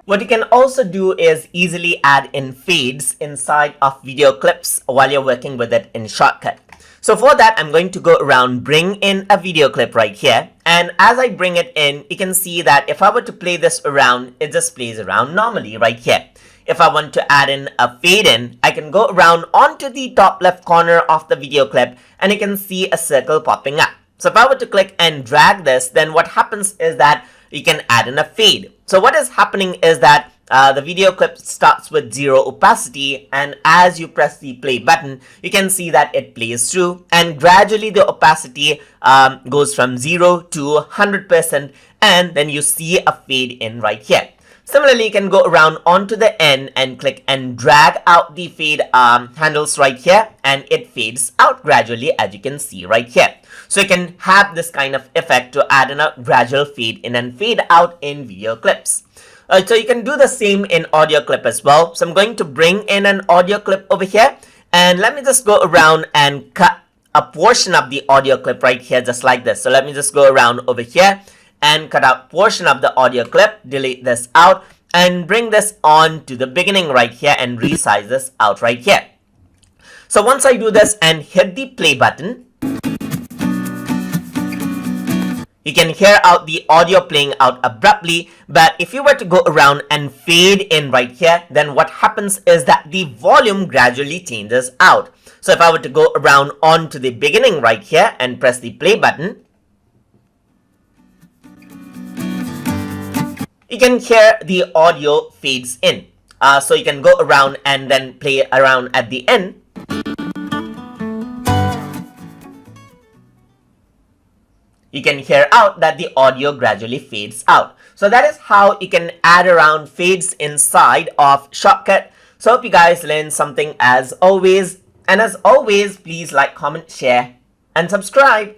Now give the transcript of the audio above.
What you can also do is easily add in fades inside of video clips while you're working with it in Shotcut. So for that, I'm going to go around, bring in a video clip right here. And as I bring it in, you can see that if I were to play this around, it just plays around normally right here. If I want to add in a fade in, I can go around onto the top left corner of the video clip and you can see a circle popping up. So if I were to click and drag this, then what happens is that you can add in a fade. So what is happening is that the video clip starts with 0 opacity, and as you press the play button, you can see that it plays through, and gradually the opacity goes from 0 to 100%, and then you see a fade in right here. Similarly, you can go around onto the end and click and drag out the fade handles right here, and it fades out gradually, as you can see right here. So you can have this kind of effect to add in a gradual fade in and fade out in video clips. So you can do the same in audio clip as well. So I'm going to bring in an audio clip over here, and let me just go around and cut a portion of the audio clip right here, just like this. So let me just go around over here and cut out portion of the audio clip, delete this out, and bring this on to the beginning right here and resize this out right here. So once I do this and hit the play button, you can hear out the audio playing out abruptly, but if you were to go around and fade in right here, then what happens is that the volume gradually changes out. So if I were to go around on to the beginning right here and press the play button, you can hear the audio fades in. So you can go around and then play around at the end. You can hear out that the audio gradually fades out. So that is how you can add around fades inside of Shotcut. So hope you guys learned something as always. And as always, please like, comment, share, and subscribe.